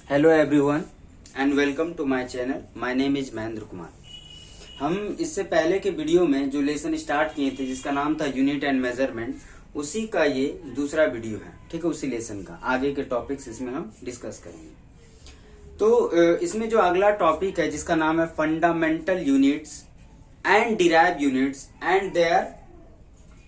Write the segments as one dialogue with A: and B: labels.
A: Hello everyone and welcome to my channel. My name is Mahendra Kumar. हम इससे पहले के वीडियो में जो लेसन स्टार्ट किए थे जिसका नाम था यूनिट एंड मेजरमेंट, उसी का ये दूसरा वीडियो है। ठीक है, उसी लेसन का आगे के टॉपिक्स इसमें हम डिस्कस करेंगे। तो इसमें जो अगला टॉपिक है जिसका नाम है fundamental units and derive units and their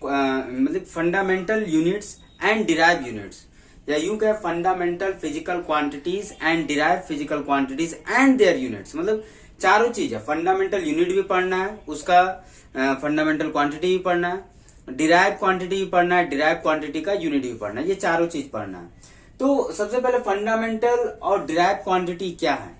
A: मतलब fundamental units and derive units, या यूं कहे fundamental physical quantities and derive physical quantities and their units. मतलब चारों चीज है, फंडामेंटल यूनिट भी पढ़ना है, उसका फंडामेंटल क्वांटिटी भी पढ़ना है, डिराइव क्वांटिटी भी पढ़ना है, डिराइव क्वांटिटी का यूनिट भी पढ़ना है, ये चारों चीज पढ़ना है। तो सबसे पहले फंडामेंटल और डिराइव क्वांटिटी क्या है,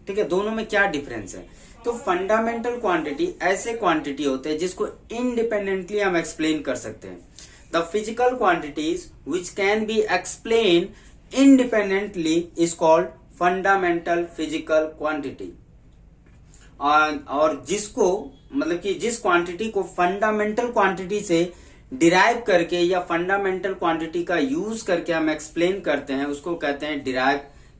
A: ठीक है, दोनों में क्या डिफरेंस है। तो फंडामेंटल क्वांटिटी ऐसे क्वांटिटी होते हैं जिसको इंडिपेंडेंटली हम एक्सप्लेन कर सकते हैं। The physical quantities which can be explained independently is called fundamental physical quantity। और जिसको मतलब कि जिस क्वांटिटी को फंडामेंटल क्वांटिटी से डिराइव करके या फंडामेंटल क्वांटिटी का यूज करके हम एक्सप्लेन करते हैं उसको कहते हैं डिराइव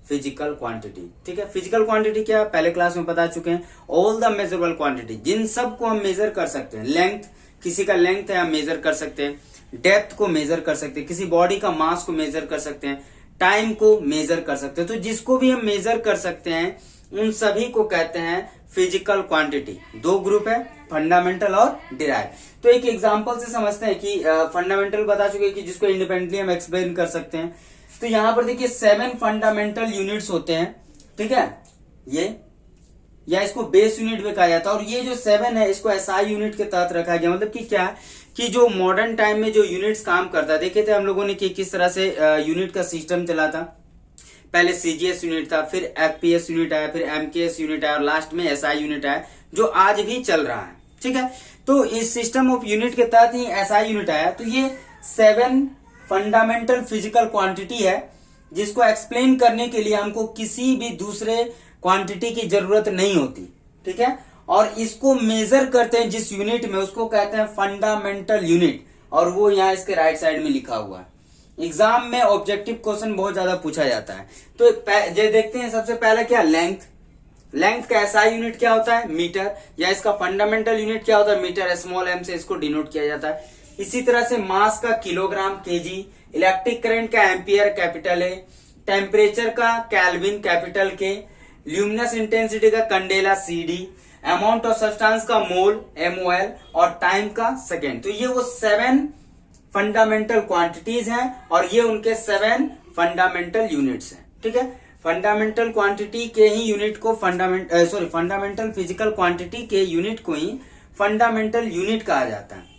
A: फिजिकल क्वांटिटी। ठीक है, फिजिकल क्वांटिटी क्या पहले क्लास में बता चुके हैं, ऑल द मेजरेबल क्वांटिटी, जिन सब को हम मेजर कर सकते हैं। लेंथ, किसी का लेंथ है हम मेजर कर सकते हैं, डेप्थ को मेजर कर सकते हैं, किसी बॉडी का मास को मेजर कर सकते हैं, टाइम को मेजर कर सकते हैं। तो जिसको भी हम मेजर कर सकते हैं उन सभी को कहते हैं फिजिकल क्वांटिटी। दो ग्रुप है, फंडामेंटल और डिराइव। तो एक एग्जांपल से समझते हैं कि फंडामेंटल बता चुके कि जिसको इंडिपेंडेंटली हम एक्सप्लेन कर सकते हैं। तो यहां पर देखिए 7 फंडामेंटल यूनिट्स होते हैं। ठीक है, ये या इसको बेस यूनिट भी कहा जाता है। और ये जो 7 है इसको एसआई यूनिट के तहत रखा गया। मतलब कि क्या है कि जो मॉडर्न टाइम में जो यूनिट्स काम करता है, देखे थे हम लोगों ने कि किस तरह से यूनिट का सिस्टम चला था। पहले सीजीएस यूनिट था, फिर एफपीएस यूनिट आया, फिर एमकेएस यूनिट आया और लास्ट में एसआई यूनिट आया जो आज भी चल रहा है। ठीक है, तो इस सिस्टम ऑफ यूनिट के तहत ही एसआई यूनिट आया। तो ये 7 फंडामेंटल फिजिकल क्वांटिटी है जिसको एक्सप्लेन करने के लिए हमको किसी भी दूसरे क्वांटिटी की जरूरत नहीं होती। ठीक है, और इसको मेजर करते हैं जिस यूनिट में, उसको कहते हैं फंडामेंटल यूनिट। और वो यहाँ इसके राइट साइड में लिखा हुआ है। एग्जाम में ऑब्जेक्टिव क्वेश्चन बहुत ज्यादा पूछा जाता है। तो ये देखते हैं सबसे पहला क्या, लेंथ। लेंथ का एसआई यूनिट क्या होता है, मीटर, या इसका फंडामेंटल यूनिट क्या होता है, मीटर। स्मॉल एम से इसको डिनोट किया जाता है। इसी तरह से मास का किलोग्राम, केजी। इलेक्ट्रिक करंट का एम्पियर, कैपिटल ए। टेम्परेचर का केल्विन, कैपिटल के। ल्यूमिनस इंटेंसिटी का candela, CD. Amount of substance का मोल, एमओएल। और टाइम का सेकेंड। तो ये वो 7 फंडामेंटल क्वांटिटीज हैं और ये उनके 7 फंडामेंटल यूनिट्स हैं। ठीक है, फंडामेंटल क्वांटिटी के ही यूनिट को फंडामेंटल फिजिकल क्वांटिटी के यूनिट को ही फंडामेंटल यूनिट कहा जाता है।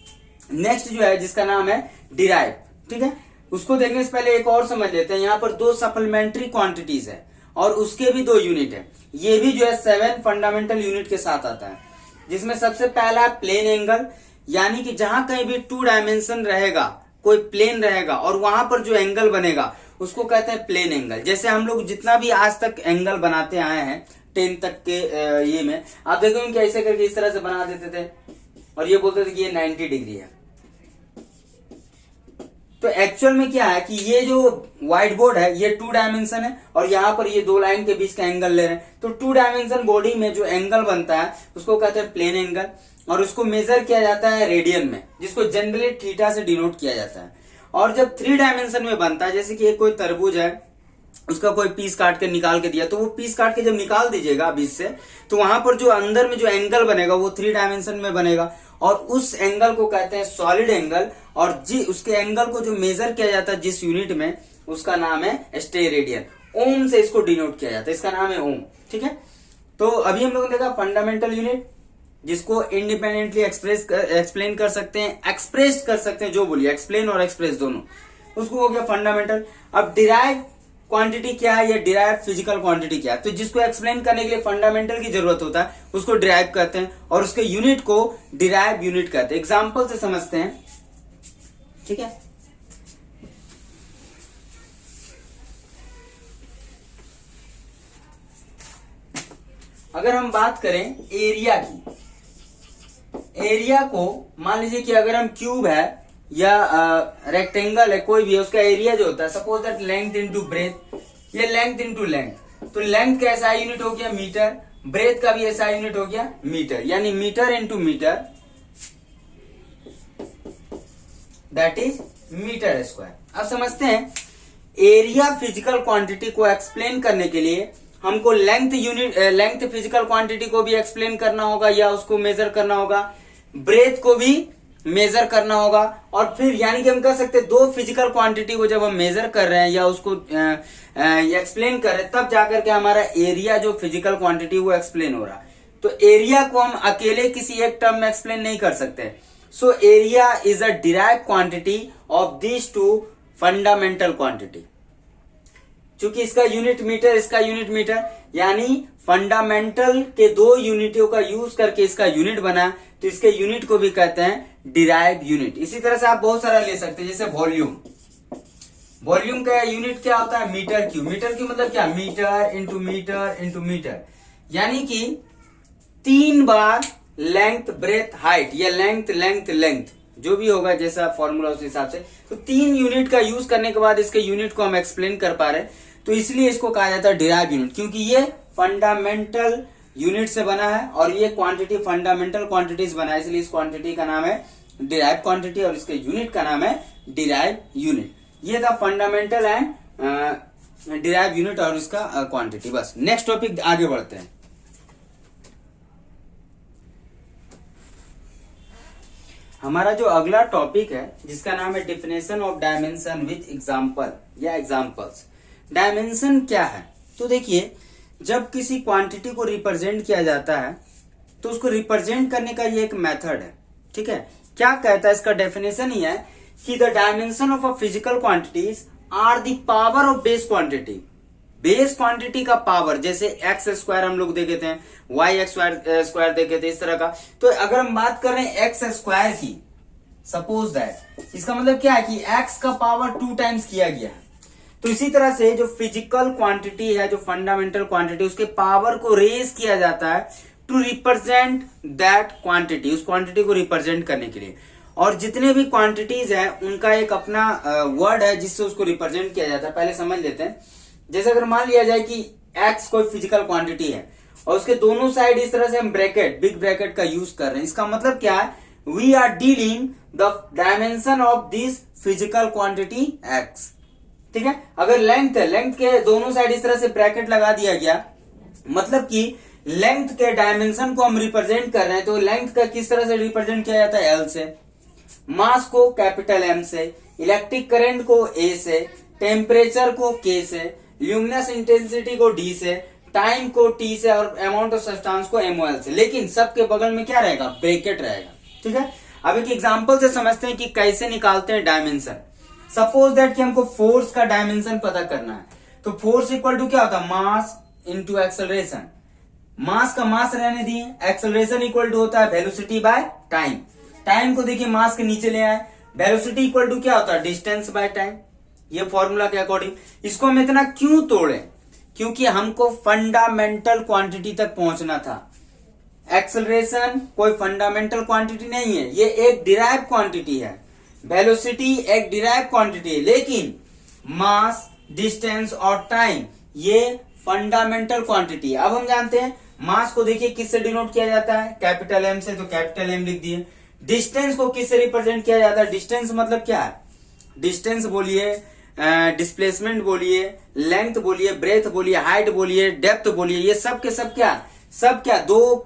A: नेक्स्ट जो है जिसका नाम है डिराइव। ठीक है, उसको देखने से पहले एक और समझ लेते हैं। यहाँ पर 2 सप्लीमेंट्री क्वांटिटीज है और उसके भी 2 यूनिट है। ये भी जो है 7 फंडामेंटल यूनिट के साथ आता है, जिसमें सबसे पहला है प्लेन एंगल। यानी कि जहां कहीं भी 2 डायमेंशन रहेगा, कोई प्लेन रहेगा और वहां पर जो एंगल बनेगा उसको कहते हैं प्लेन एंगल। जैसे हम लोग जितना भी आज तक एंगल बनाते आए हैं 10 तक के ये में, आप देखोगे कि ऐसे करके इस तरह से बना देते थे और ये बोलते थे कि ये 90 डिग्री है। तो एक्चुअल में क्या है कि ये जो व्हाइट बोर्ड है ये 2 डायमेंशन है और यहाँ पर ये 2 लाइन के बीच का एंगल ले रहे हैं। तो 2 डायमेंशन बॉडी में जो एंगल बनता है उसको कहते हैं प्लेन एंगल और उसको मेजर किया जाता है रेडियन में, जिसको जनरली थीटा से डिनोट किया जाता है। और जब 3 डायमेंशन में बनता है, जैसे कि एक कोई तरबूज है, उसका कोई पीस काट के निकाल के दिया, तो वो पीस काट के जब निकाल दीजिएगा बीच से, तो वहां पर जो अंदर में जो एंगल बनेगा वो 3 डायमेंशन में बनेगा और उस एंगल को कहते हैं सॉलिड एंगल। और उसके एंगल को जो मेजर किया जाता है जिस यूनिट में, उसका नाम है स्टेरेडियन। ओम से इसको डिनोट किया जाता है, इसका नाम है ओम। ठीक है, तो अभी हम लोगों ने देखा फंडामेंटल यूनिट जिसको इंडिपेंडेंटली एक्सप्लेन कर सकते हैं, एक्सप्रेस कर सकते हैं, जो बोलिए एक्सप्लेन और एक्सप्रेस दोनों, उसको हो गया फंडामेंटल। अब डिराइव क्वांटिटी क्या है या डिराइव फिजिकल क्वांटिटी क्या है, तो जिसको एक्सप्लेन करने के लिए फंडामेंटल की जरूरत होता है उसको डिराइव कहते हैं और उसके यूनिट को डिराइव यूनिट कहते हैं। एग्जांपल से समझते हैं। ठीक है, अगर हम बात करें एरिया की, एरिया को मान लीजिए कि अगर हम क्यूब है या रेक्टेंगल है, कोई भी है, उसका एरिया जो होता है, suppose that length into breadth, ये लेंथ इनटू लेंथ, तो लेंथ का एसआई यूनिट हो गया मीटर, ब्रेथ का भी एसआई यूनिट हो गया मीटर, यानी metre into metre that is metre square. अब समझते हैं एरिया फिजिकल क्वांटिटी को एक्सप्लेन करने के लिए हमको लेंथ फिजिकल क्वांटिटी को भी एक्सप्लेन करना होगा या उसको मेजर करना होगा, ब्रेथ को भी मेजर करना होगा, और फिर यानी कि हम कह सकते हैं दो फिजिकल क्वांटिटी को जब हम मेजर कर रहे हैं या उसको एक्सप्लेन कर रहे हैं तब जाकर के हमारा एरिया जो फिजिकल क्वांटिटी वो एक्सप्लेन हो रहा। तो एरिया को हम अकेले किसी एक टर्म में एक्सप्लेन नहीं कर सकते। So area is a derived quantity of this two fundamental quantity. चूंकि इसका यूनिट मीटर, इसका यूनिट मीटर, यानी फंडामेंटल के दो यूनिटों का यूज करके इसका यूनिट बना, तो इसके यूनिट को भी कहते हैं डिराइव यूनिट। इसी तरह से आप बहुत सारा ले सकते हैं, जैसे वॉल्यूम। वॉल्यूम का यूनिट क्या होता है? Metre cube. मीटर क्यूब मतलब क्या? Metre into metre into metre, यानी कि 3 बार लेंथ ब्रेथ हाइट, या लेंथ लेंथ लेंथ जो भी होगा जैसा फॉर्मूला उस हिसाब से। तो 3 यूनिट का यूज करने के बाद इसके यूनिट को हम एक्सप्लेन कर पा रहे हैं, तो इसलिए इसको कहा जाता है डिराइव यूनिट, क्योंकि ये फंडामेंटल यूनिट से बना है और ये क्वांटिटी फंडामेंटल क्वांटिटीज बना है, इसलिए इस क्वांटिटी का नाम है डिराइव क्वांटिटी और इसके यूनिट का नाम है डिराइव यूनिट। ये था फंडामेंटल एंड डिराइव यूनिट और इसका क्वांटिटी। बस नेक्स्ट टॉपिक आगे बढ़ते हैं। हमारा जो अगला टॉपिक है जिसका नाम है definition of dimension with example या एग्जांपल्स। डायमेंशन क्या है? तो देखिए, जब किसी क्वांटिटी को रिप्रेजेंट किया जाता है तो उसको रिप्रेजेंट करने का ये एक मेथड है, ठीक है। क्या कहता है? इसका डेफिनेशन ही है कि the dimension of a physical quantities are the power of base quantity. Base quantity का पावर, जैसे एक्स स्क्वायर हम लोग देखे थे, वाई एक्स स्क्वायर देखे थे, इस तरह का। तो अगर हम बात कर रहे हैं एक्स स्क्वायर की, सपोज दैट, इसका मतलब क्या है कि एक्स का पावर 2 टाइम्स किया गया है। तो इसी तरह से जो फिजिकल क्वांटिटी है, जो फंडामेंटल क्वांटिटी, उसके पावर को रेज किया जाता है टू रिप्रेजेंट दैट क्वांटिटी, उस क्वांटिटी को रिप्रेजेंट करने के लिए। और जितने भी क्वांटिटीज है उनका एक अपना वर्ड है जिससे उसको रिप्रेजेंट किया जाता है। पहले समझ लेते हैं। जैसे अगर मान लिया जाए कि एक्स कोई फिजिकल क्वांटिटी है और उसके दोनों साइड इस तरह से हम ब्रैकेट, बिग ब्रैकेट का यूज कर रहे हैं, इसका मतलब क्या है? We are dealing the dimension of this physical quantity X, ठीक है। अगर लेंथ है, लेंथ के दोनों साइड इस तरह से ब्रैकेट लगा दिया गया, मतलब कि लेंथ के डायमेंशन को हम रिप्रेजेंट कर रहे हैं। तो लेंथ का किस तरह से रिप्रेजेंट किया जाता है? एल से, मास को कैपिटल एम से, इलेक्ट्रिक करंट को ए से, टेम्परेचर को के से, ल्यूमिनस इंटेंसिटी को डी से, टाइम को टी से और अमाउंट ऑफ सब्सटेंस को एमओएल से। लेकिन सबके बगल में क्या रहेगा? ब्रैकेट रहेगा, ठीक है। अब एक एग्जांपल से समझते हैं कि कैसे निकालते हैं डायमेंशन। सपोज दैट कि हमको फोर्स का डायमेंशन पता करना है, तो फोर्स इक्वल टू क्या होता है? Mass into acceleration. मास का मास रहने दिए, एक्सेलरेशन इक्वल टू होता है वेलोसिटी बाय टाइम। टाइम को देखिए मास के नीचे ले आए, वेलोसिटी इक्वल टू क्या होता है? Distance by time. ये फॉर्मूला के अकॉर्डिंग। इसको हम इतना क्यों तोड़े? क्योंकि हमको फंडामेंटल क्वांटिटी तक पहुंचना था। एक्सेलरेशन कोई फंडामेंटल क्वांटिटी नहीं है, ये एक डिराइव क्वांटिटी है। वेलोसिटी एक डिराइव क्वांटिटी है, लेकिन मास, डिस्टेंस और टाइम ये फंडामेंटल क्वांटिटी है। अब हम जानते हैं मास को देखिए किससे डिनोट किया जाता है? कैपिटल एम से, तो कैपिटल एम लिख दिए। डिस्टेंस को किससे रिप्रेजेंट किया जाता है? डिस्टेंस मतलब क्या है? डिस्टेंस बोलिए, डिस्प्लेसमेंट बोलिए, लेंथ बोलिए, ब्रेथ बोलिए, हाइट बोलिए, डेप्थ बोलिए, ये सब के सब क्या? सब क्या?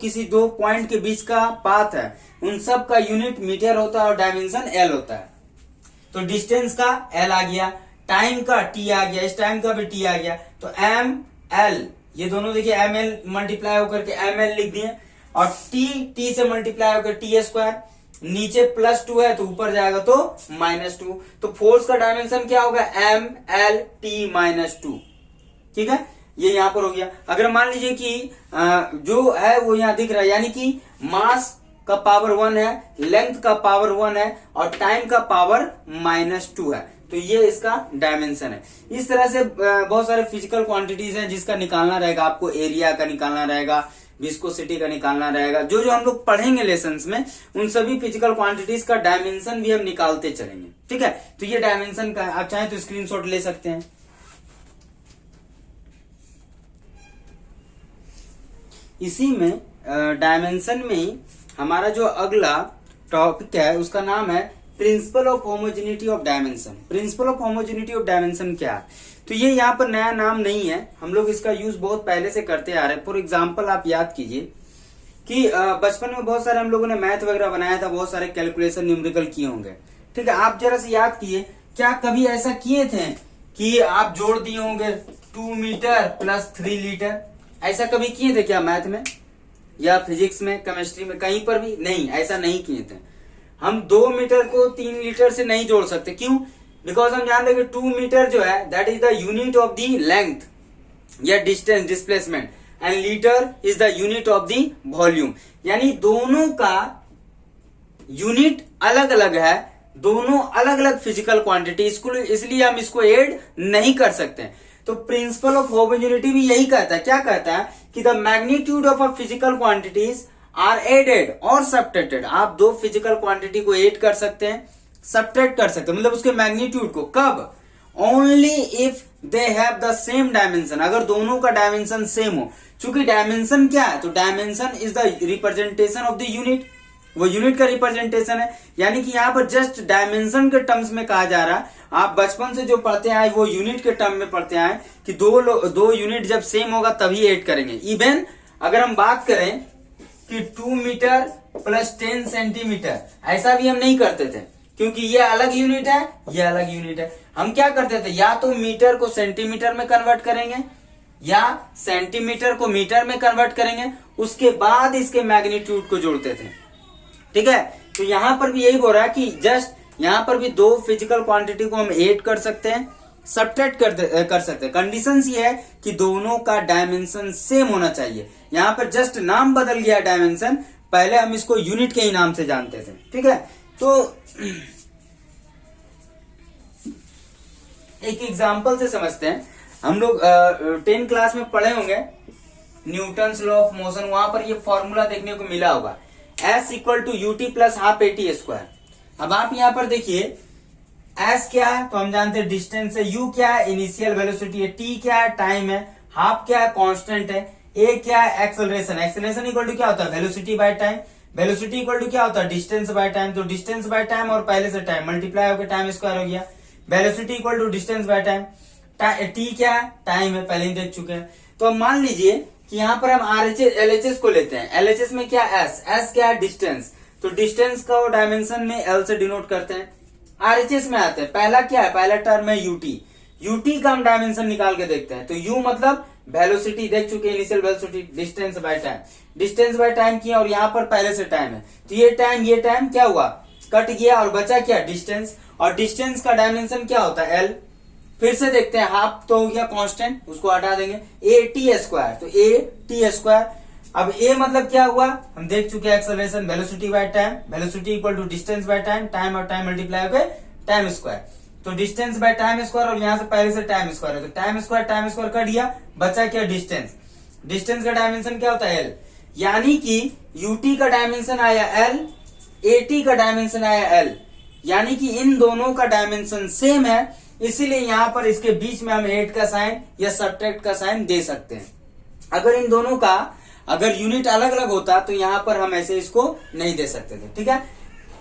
A: किसी दो पॉइंट के बीच का पाथ है, उन सब का यूनिट मीटर होता है और डायमेंशन एल होता है। तो डिस्टेंस का एल आ गया, टाइम का टी आ गया, इस टाइम का भी टी आ गया, तो एम एल, ये दोनों देखिए एम एल मल्टीप्लाई होकर के एम एल लिख दिए, और टी से मल्टीप्लाई होकर टी स्क्वायर, नीचे +2 है तो ऊपर जाएगा तो -2। तो फोर्स का डायमेंशन क्या होगा? एम एल टी -2, ठीक है। ये यहां पर हो गया। अगर मान लीजिए कि जो है वो यहां दिख रहा है, यानी कि मास का पावर 1 है, लेंथ का पावर 1 है और टाइम का पावर -2 है, तो ये इसका डायमेंशन है। इस तरह से बहुत सारे फिजिकल क्वांटिटीज हैं जिसका निकालना रहेगा आपको। एरिया का निकालना रहेगा, विस्कोसिटी का निकालना रहेगा, जो हम लोग पढ़ेंगे लेसन्स में, उन सभी फिजिकल क्वांटिटीज का डायमेंशन भी हम निकालते चलेंगे, ठीक है। तो ये डायमेंशन का आप चाहें तो स्क्रीनशॉट ले सकते हैं। इसी में डायमेंशन में ही हमारा जो अगला टॉपिक है उसका नाम है principle of homogeneity of dimension. Principle of homogeneity of dimension क्या है? तो ये यहाँ पर नया नाम नहीं है, हम लोग इसका यूज बहुत पहले से करते आ रहे हैं। फॉर एग्जाम्पल आप याद कीजिए कि बचपन में बहुत सारे हम लोगों ने मैथ वगैरह बनाया था, बहुत सारे कैलकुलेशन न्यूमेरिकल किए होंगे। ठीक है, आप जरा से याद कीजिए, क्या कभी ऐसा किए थे कि आप जोड़ दिए होंगे 2 मीटर प्लस 3 लीटर? ऐसा कभी किए थे क्या मैथ में या फिजिक्स में, केमिस्ट्री में, कहीं पर भी नहीं? ऐसा नहीं किए थे। हम 2 मीटर को 3 लीटर से नहीं जोड़ सकते। क्यों? बिकॉज हम जानते हैं कि 2 मीटर जो है that is the unit of the length या distance displacement, and litre is the unit of the volume. यानी दोनों का यूनिट अलग अलग है, दोनों अलग अलग फिजिकल क्वांटिटी, इसलिए हम इसको ऐड नहीं कर सकते। तो प्रिंसिपल ऑफ होमोजेनिटी भी यही कहता है। क्या कहता है कि the magnitude of a physical quantities are added और सब्ट्रैक्टेड। आप दो फिजिकल क्वांटिटी को ऐड कर सकते हैं, सब्ट्रैक्ट कर सकते हैं, मतलब उसके मैग्नीट्यूड को। कब? Only if they have the same dimension, अगर दोनों का डायमेंशन सेम हो। चूंकि डायमेंशन क्या है? तो dimension is the representation of the unit, वो यूनिट का रिप्रेजेंटेशन है। यानी कि यहाँ पर जस्ट डायमेंशन के टर्म्स में कहा जा रहा है। आप बचपन से जो पढ़ते आए वो यूनिट के टर्म में पढ़ते आए कि दो यूनिट जब सेम होगा तभी ऐड करेंगे। इवन अगर हम बात करें कि 2 मीटर प्लस 10 सेंटीमीटर, ऐसा भी हम नहीं करते थे, क्योंकि ये अलग यूनिट है, ये अलग यूनिट है। हम क्या करते थे, या तो मीटर को सेंटीमीटर में कन्वर्ट करेंगे या सेंटीमीटर को मीटर में कन्वर्ट करेंगे, उसके बाद इसके मैग्नीट्यूड को जोड़ते थे। ठीक है, तो यहां पर भी यही बोल रहा है कि जस्ट यहां पर भी दो फिजिकल क्वांटिटी को हम ऐड कर सकते हैं, सब्ट्रैक्ट कर सकते हैं। कंडीशंस ये है कि दोनों का डायमेंशन सेम होना चाहिए। यहां पर जस्ट नाम बदल गया डायमेंशन, पहले हम इसको यूनिट के ही नाम से जानते थे। ठीक है, तो एक एग्जांपल से समझते हैं। हम लोग 10 क्लास में पढ़े होंगे न्यूटन्स लॉ ऑफ मोशन, वहां पर ये फॉर्मूला देखने को मिला होगा, S equal to u t plus half AT square. अब आप यहां पर देखिए, S क्या है तो हम जानते हैं डिस्टेंस है, U क्या है इनिशियल वेलोसिटी है, T क्या है टाइम है, हाफ क्या है कांस्टेंट है, A क्या है एक्सेलरेशन। एक्सेलरेशन इक्वल टू क्या होता है velocity by time, velocity equal to क्या होता है डिस्टेंस बाय टाइम। तो डिस्टेंस बाय टाइम और पहले से टाइम मल्टीप्लाई होकर टाइम स्क्वायर हो गया। Velocity equal to distance by time, T क्या है टाइम है, पहले ही देख चुके हैं। तो अब मान लीजिए कि यहाँ पर हम RHS LHS को लेते हैं। LHS में क्या S क्या है डिस्टेंस, तो डिस्टेंस का डायमेंशन में L से डिनोट करते हैं। RHS में आते हैं, पहला क्या है, पहला टर्म है UT का हम डायमेंशन निकाल के देखते हैं। तो U मतलब वेलोसिटी देख चुके हैं, initial velocity, distance by time, distance by time किया और यहाँ पर पहले से टाइम है, तो ये टाइम क्या हुआ कट गया और बचा क्या डिस्टेंस, और डिस्टेंस का डायमेंशन क्या होता है L। फिर से देखते हैं, हाफ तो हो गया कांस्टेंट, उसको हटा देंगे, AT स्क्वायर, तो AT स्क्वायर। अब A मतलब क्या हुआ हम देख चुके हैं acceleration, velocity by time, velocity equal to distance by time, time और टाइम मल्टीप्लाई हो गए टाइम स्क्वायर। तो डिस्टेंस बाय टाइम स्क्वायर और यहां से पहले से टाइम स्क्वायर है, तो टाइम स्क्वायर कट गया, बचा क्या डिस्टेंस। डिस्टेंस का डायमेंशन क्या होता है L, यानी कि UT का डायमेंशन आया L, AT का डायमेंशन आया L, यानी कि इन दोनों का डायमेंशन सेम है, इसीलिए यहां पर इसके बीच में हम ऐड का साइन या सब्ट्रैक्ट का साइन दे सकते हैं। अगर इन दोनों का अगर यूनिट अलग अलग होता तो यहां पर हम ऐसे इसको नहीं दे सकते थे। ठीक है,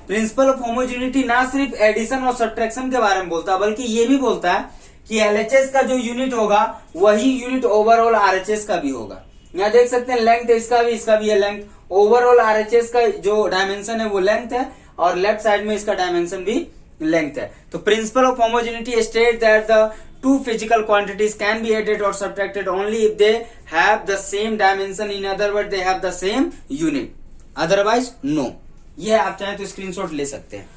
A: प्रिंसिपल ऑफ होमोजेनिटी ना सिर्फ एडिशन और सब्ट्रैक्शन के बारे में बोलता है, बल्कि ये भी बोलता है कि LHS का जो यूनिट होगा वही यूनिट ओवरऑल RHS का भी होगा। यहाँ देख सकते हैं लेंथ इसका भी है लेंथ, ओवरऑल RHS का जो डायमेंशन है वो लेंथ है और लेफ्ट साइड में इसका डायमेंशन भी लेंथ है। तो principle of homogeneity state that the two physical quantities can be added or subtracted only if they have the same dimension, in other words they have the same unit, otherwise no। ये आप चाहें तो screenshot ले सकते हैं।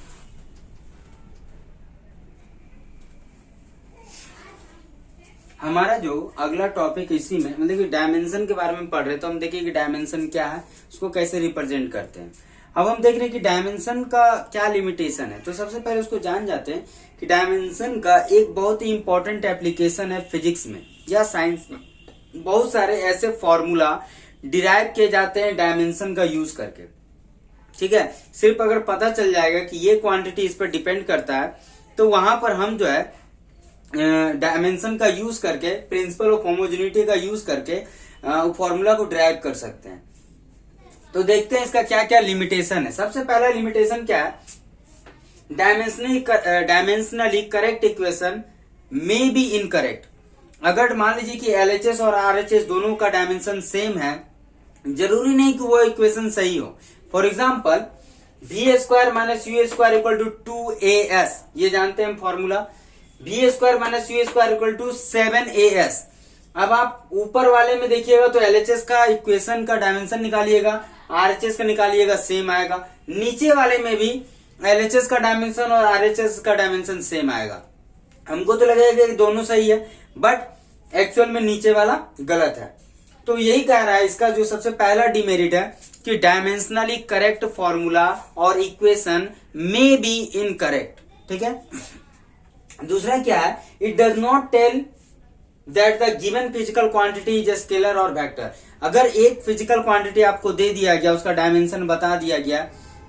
A: हमारा जो अगला टॉपिक इसी में, मतलब कि डायमेंशन के बारे में पढ़ रहे, तो हम देखिए कि डायमेंशन क्या है, उसको कैसे रिप्रेजेंट करते हैं। अब हम देख रहे हैं कि डायमेंशन का क्या लिमिटेशन है। तो सबसे पहले उसको जान जाते हैं कि डायमेंशन का एक बहुत ही इंपॉर्टेंट एप्लीकेशन है फिजिक्स में या साइंस में। बहुत सारे ऐसे फॉर्मूला डिराइव किए जाते हैं डायमेंशन का यूज करके। ठीक है, सिर्फ अगर पता चल जाएगा कि ये क्वांटिटी इस पर डिपेंड करता है, तो वहां पर हम जो है डायमेंशन का यूज करके, प्रिंसिपल ऑफ होमोजेनिटी का यूज करके फॉर्मूला को ड्राइव कर सकते हैं। तो देखते हैं इसका क्या क्या लिमिटेशन है। सबसे पहला लिमिटेशन क्या है, dimensionally correct equation may be incorrect. अगर मान लीजिए कि LHS और RHS दोनों का डायमेंशन सेम है, जरूरी नहीं कि वो इक्वेशन सही हो। For example v square minus u square equal to 2as, ये जानते हैं हम formula. v square minus u square equal to 7as। अब आप ऊपर वाले में देखिएगा तो LHS का इक्वेशन का डायमेंशन निकालिएगा, RHS का निकालिएगा, सेम आएगा। नीचे वाले में भी LHS का डायमेंशन और RHS का डायमेंशन सेम आएगा। हमको तो लगेगा कि दोनों सही है, बट एक्चुअल में नीचे वाला गलत है। तो यही कह रहा है, इसका जो सबसे पहला डिमेरिट है कि डायमेंशनली करेक्ट फॉर्मूला और इक्वेशन मे बी इनकरेक्ट। ठीक है। दूसरा क्या है, it does not tell that the given physical quantity is a scalar और वेक्टर। अगर एक फिजिकल क्वांटिटी आपको दे दिया गया, उसका डायमेंशन बता दिया गया,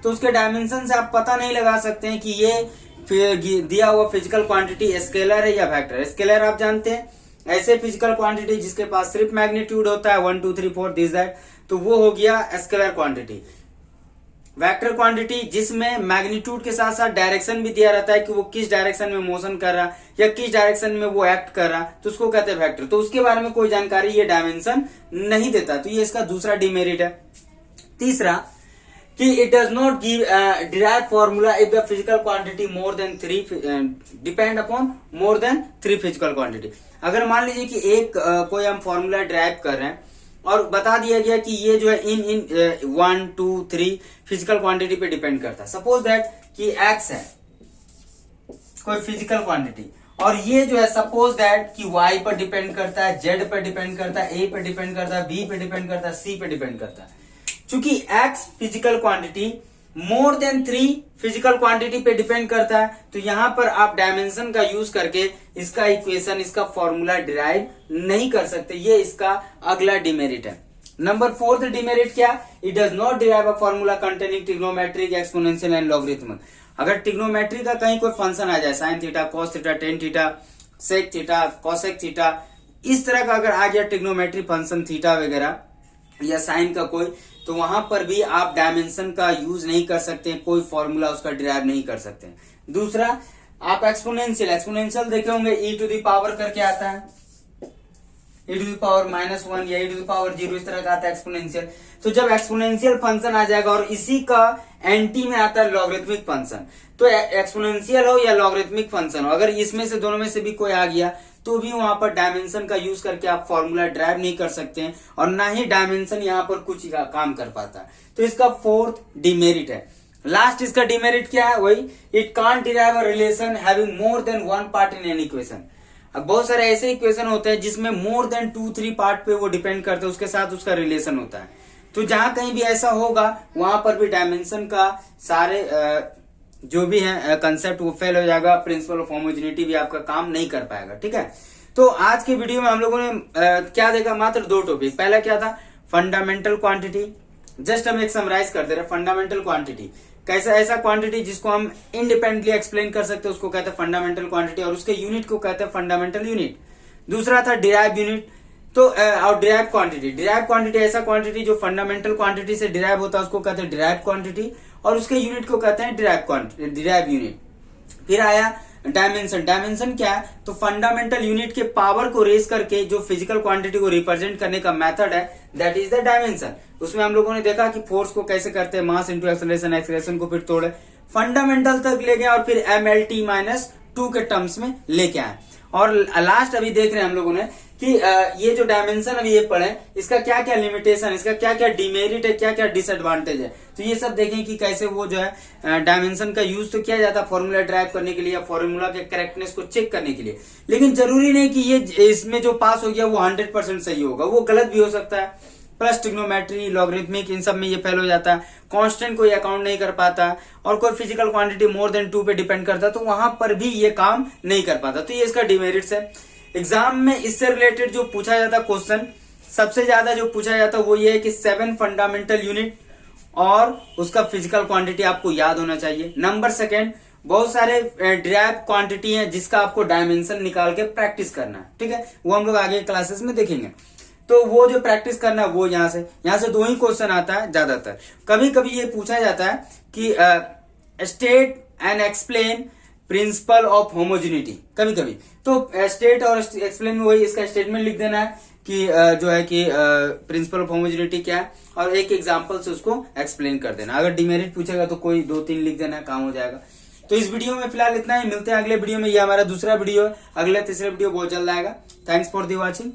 A: तो उसके डायमेंशन से आप पता नहीं लगा सकते हैं कि ये दिया हुआ फिजिकल क्वांटिटी स्केलर है या वेक्टर। स्केलर आप जानते हैं, ऐसे फिजिकल क्वांटिटी जिसके पास सिर्फ मैग्नीट्यूड होता है 1 2 3 4 दिस दैट, तो वो हो गया स्केलर क्वांटिटी। वेक्टर क्वांटिटी जिसमें मैग्नीट्यूड के साथ साथ डायरेक्शन भी दिया रहता है कि वो किस डायरेक्शन में मोशन कर रहा या किस डायरेक्शन में वो एक्ट कर रहा, तो उसको कहते हैं वेक्टर। तो उसके बारे में कोई जानकारी ये डायमेंशन नहीं देता, तो ये इसका दूसरा डिमेरिट है। तीसरा कि it does not give derive formula if the physical quantity more than 3 depend upon more than 3 physical quantity. अगर मान लीजिए कि एक कोई हम फॉर्मूला ड्राइव कर रहे हैं और बता दिया गया कि ये जो है इन 1 2 3 फिजिकल क्वांटिटी पे डिपेंड करता है। सपोज दैट कि x है कोई फिजिकल क्वांटिटी, और ये जो है सपोज दैट कि y पर डिपेंड करता है, z पर डिपेंड करता है, a पर डिपेंड करता है, b पर डिपेंड करता है, c पर डिपेंड करता है। चूंकि x physical quantity more than 3 physical quantity पे डिपेंड करता है, तो यहां पर आप डायमेंशन का यूज करके इसका इक्वेशन, इसका फॉर्मूला डिराइव नहीं कर सकते। ये इसका अगला डिमेरिट है। नंबर 4th डिमेरिट क्या, it does not derive a formula containing trigonometric, exponential and logarithmic. अगर ट्रिग्नोमेट्री का कहीं कोई फंक्शन आ जाए, sine theta, cos theta, tan theta, sec theta, cosec theta, इस तरह का अगर आ गया ट्रिग्नोमेट्री फंक्शन थीटा वगैरह या साइन का कोई, तो वहां पर भी आप डायमेंशन का यूज नहीं कर सकते, कोई फॉर्मूला उसका डिराइव नहीं कर सकते। दूसरा, आप एक्सपोनेंशियल देखे होंगे, e टू द पावर करके आता है, e टू द पावर -1 या e टू द पावर 0, इस तरह का आता है एक्सपोनेंशियल। तो जब एक्सपोनेंशियल फंक्शन आ जाएगा और इसी का एंटी में आता है लॉगरिथमिक फंक्शन, तो एक्सपोनेंशियल हो या लॉगरिथमिक फंक्शन हो, अगर इसमें से दोनों में से भी कोई आ गया तो भी वहां पर डायमेंशन का यूज करके आप फॉर्मूला ड्राइव नहीं कर सकते हैं, और ना ही डायमेंशन यहां पर कुछ काम कर पाता है। तो इसका 4th डिमेरिट है। लास्ट इसका डिमेरिट क्या है, वही it can't derive a relation having more than 1 part in an equation. अब बहुत सारे ऐसे इक्वेशन होते हैं जिसमें मोर देन 2 3 पार्ट पे वो डिपेंड करते हैं, उसके साथ उसका रिलेशन होता है। तो जहां कहीं भी ऐसा होगा वहां पर भी डायमेंशन का सारे जो भी है कंसेप्ट वो फेल हो जाएगा, प्रिंसिपल ऑफ होमोजेनिटी भी आपका काम नहीं कर पाएगा। ठीक है। तो आज के वीडियो में हम लोगों ने क्या देखा, मात्र 2 टॉपिक। पहला क्या था, फंडामेंटल क्वांटिटी। जस्ट हम एक समराइज कर दे रहे, फंडामेंटल क्वांटिटी कैसा, ऐसा क्वांटिटी जिसको हम इंडिपेंडेंटली एक्सप्लेन कर सकते हैं उसको कहते हैं फंडामेंटल क्वांटिटी, और उसके यूनिट को कहते हैं फंडामेंटल यूनिट। दूसरा था डिराइव यूनिट, तो और डिराइव क्वांटिटी ऐसा क्वांटिटी जो फंडामेंटल क्वांटिटी से डिराइव होता है उसको कहते हैं डिराइव क्वांटिटी, और उसके यूनिट को कहते हैं डिराइव यूनिट। फिर आया डायमेंशन क्या है, तो फंडामेंटल यूनिट के पावर को रेज करके जो फिजिकल क्वांटिटी को रिप्रेजेंट करने का मेथड है, दैट इज द डायमेंशन। उसमें हम लोगों ने देखा कि फोर्स को कैसे करते हैं, मास इंटू एक्सेलरेशन, एक्सेलरेशन को फिर तोड़े, फंडामेंटल तक ले गए और फिर MLT-2 के टर्म्स में लेके आए। और लास्ट अभी देख रहे हैं हम लोगों ने कि ये जो डायमेंशन अभी ये पढ़े, इसका क्या क्या लिमिटेशन, इसका क्या क्या डिमेरिट है, क्या क्या डिसएडवांटेज है, तो ये सब देखें कि कैसे वो जो है डायमेंशन का यूज तो किया जाता है फॉर्मूला ड्राइव करने के लिए या फॉर्मूला के करेक्टनेस को चेक करने के लिए, लेकिन जरूरी नहीं कि ये इसमें जो पास हो गया वो 100% सही होगा, वो गलत भी हो सकता है। प्लस ट्रिग्नोमेट्री, लॉगरिथमिक, इन सब में ये फेल हो जाता है। कांस्टेंट कोई अकाउंट नहीं कर पाता, और कोई फिजिकल क्वांटिटी मोर देन 2 पे डिपेंड करता है, तो वहां पर भी ये काम नहीं कर पाता। तो ये इसका डिमेरिट्स है। एग्जाम में इससे रिलेटेड जो पूछा जाता क्वेश्चन, सबसे ज्यादा जो पूछा जाता वो ये है कि 7 फंडामेंटल यूनिट और उसका फिजिकल क्वांटिटी आपको याद होना चाहिए। नंबर 2, बहुत सारे डिराइव क्वांटिटी हैं जिसका आपको डायमेंशन निकाल के प्रैक्टिस करना है, ठीक है, वो हम लोग आगे क्लासेस में देखेंगे। तो वो जो प्रैक्टिस करना है वो यहाँ से 2 ही क्वेश्चन आता है ज्यादातर। कभी कभी ये पूछा जाता है कि state and explain principle of homogeneity, कभी कभी तो स्टेट और एक्सप्लेन में वही इसका स्टेटमेंट लिख देना है कि जो है कि प्रिंसिपल ऑफ होमोजेनिटी क्या है, और एक एग्जांपल से उसको एक्सप्लेन कर देना। अगर डिमेरिट पूछेगा तो कोई 2-3 लिख देना, काम हो जाएगा। तो इस वीडियो में फिलहाल इतना ही, मिलते हैं अगले वीडियो में। ये हमारा दूसरा वीडियो है, अगले तीसरे वीडियो बहुत जल्द आएगा। Thanks for the watching.